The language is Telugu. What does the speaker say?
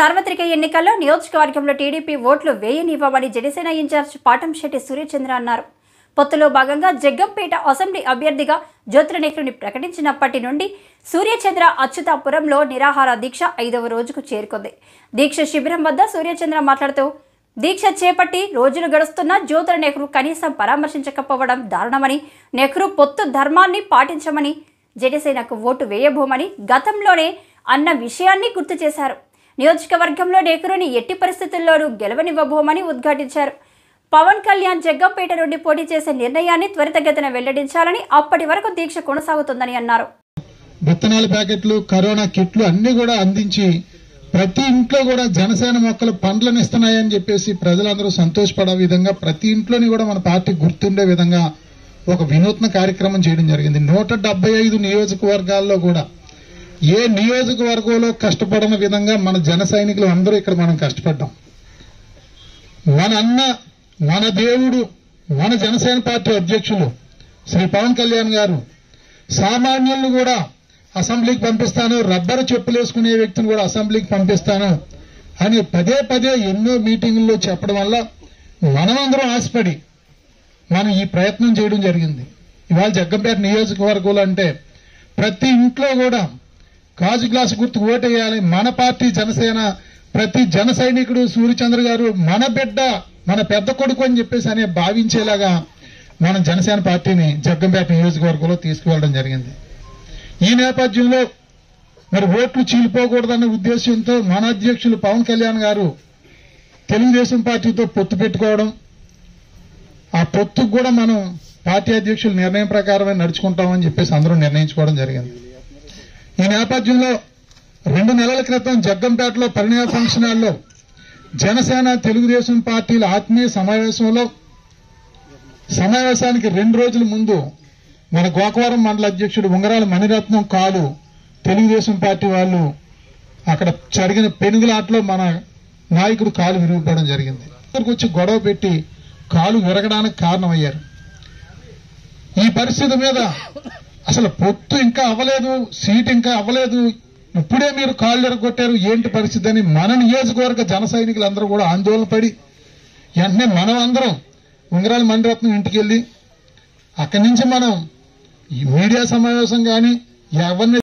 సార్వత్రిక ఎన్నికల్లో నియోజకవర్గంలో టీడీపీ ఓట్లు వేయనివ్వమని జనసేన ఇన్ఛార్జ్ పాటంశెట్టి సూర్యచంద్ర అన్నారు. పొత్తులో భాగంగా జగ్గంపేట అసెంబ్లీ అభ్యర్థిగా జ్యోతుల నెహ్రూని ప్రకటించినప్పటి నుండి సూర్యచంద్ర అచ్యుతాపురంలో నిరాహార దీక్ష 5వ రోజుకు చేరుకుంది. దీక్ష శిబిరం వద్ద సూర్యచంద్ర మాట్లాడుతూ, దీక్ష చేపట్టి రోజులు గడుస్తున్నా జ్యోతుల నెహ్రూ కనీసం పరామర్శించకపోవడం దారుణమని, నెహ్రూ పొత్తు ధర్మాన్ని పాటించమని, జనసేనకు ఓటు వేయబోమని గతంలోనే అన్న విషయాన్ని గుర్తు చేశారు. నియోజకవర్గంలో నెహ్రూని ఎట్టి పరిస్థితుల్లోనూ గెలవనివ్వబోమని ఉద్ఘాటించారు. పవన్ కళ్యాణ్ జగ్గంపేట నుండి పోటీ చేసే నిర్ణయాన్ని త్వరితగతిన వెల్లడించాలని, అప్పటి వరకు దీక్ష కొనసాగుతుందని అన్నారు. విత్తనాల ప్యాకెట్లు, కరోనా కిట్లు అన్ని కూడా అందించి ప్రతి ఇంట్లో కూడా జనసేన మొక్కలు పండ్లను ఇస్తున్నాయని చెప్పేసి ప్రజలందరూ సంతోషపడే విధంగా ప్రతి ఇంట్లోని కూడా మన పార్టీ గుర్తుండే విధంగా ఒక వినూత్న కార్యక్రమం చేయడం జరిగింది. 175 నియోజకవర్గాల్లో కూడా ఏ నియోజకవర్గంలో కష్టపడిన విధంగా మన జన సైనికులు అందరూ ఇక్కడ మనం కష్టపడ్డాం. మన అన్న, మన దేవుడు, మన జనసేన పార్టీ అధ్యక్షులు శ్రీ పవన్ కళ్యాణ్ గారు సామాన్యులను కూడా అసెంబ్లీకి పంపిస్తాను, రబ్బరు చెప్పులు వేసుకునే వ్యక్తిని కూడా అసెంబ్లీకి పంపిస్తాను అని పదే పదే ఎన్నో మీటింగుల్లో చెప్పడం వల్ల మనమందరం ఆశపడి మనం ఈ ప్రయత్నం చేయడం జరిగింది. ఇవాళ జగ్గంపేట నియోజకవర్గంలో అంటే ప్రతి ఇంట్లో కూడా గాజు గ్లాసు గుర్తు ఓటేయాలి, మన పార్టీ జనసేన, ప్రతి జన సైనికుడు సూర్యచంద్ర గారు మన బిడ్డ, మన పెద్ద కొడుకు అని చెప్పేసి అనే భావించేలాగా మనం జనసేన పార్టీని జగ్గంపేట నియోజకవర్గంలో తీసుకువెళ్ళడం జరిగింది. ఈ నేపథ్యంలో మరి ఓట్లు చీలిపోకూడదన్న ఉద్దేశంతో మన అధ్యక్షులు పవన్ కళ్యాణ్ గారు తెలుగుదేశం పార్టీతో పొత్తు పెట్టుకోవడం, ఆ పొత్తుకు కూడా మనం పార్టీ అధ్యక్షుల నిర్ణయం ప్రకారమే నడుచుకుంటామని చెప్పేసి అందరూ నిర్ణయించుకోవడం జరిగింది. ఈ నేపథ్యంలో 2 నెలల క్రితం జగ్గంపేటలో పరిణయ ఫంక్షన్ హాల్లో జనసేన తెలుగుదేశం పార్టీల ఆత్మీయ సమావేశానికి 2 రోజుల ముందు మన గోకవరం మండల అధ్యక్షుడు ఉంగరాల మణిరత్నం కాలు తెలుగుదేశం పార్టీ వాళ్ళు అక్కడ జరిగిన పెనుగులాటలో మన నాయకుడు కాలు విరిగిపోవడం జరిగింది. వచ్చి గొడవ పెట్టి కాలు విరగడానికి కారణమయ్యారు. ఈ పరిస్థితి మీద అసలు పొత్తు ఇంకా అవ్వలేదు, సీట్ ఇంకా అవ్వలేదు, ఇప్పుడే మీరు కాళ్ళు ఎరగొట్టారు, ఏంటి పరిస్థితి అని మన నియోజకవర్గ జన సైనికులందరూ కూడా ఆందోళన పడి వెంటనే మనం అందరం ఉంగరాల మణిరత్నం ఇంటికి వెళ్ళి అక్కడి నుంచి మనం ఈ మీడియా సమావేశం కానీ ఎవరిని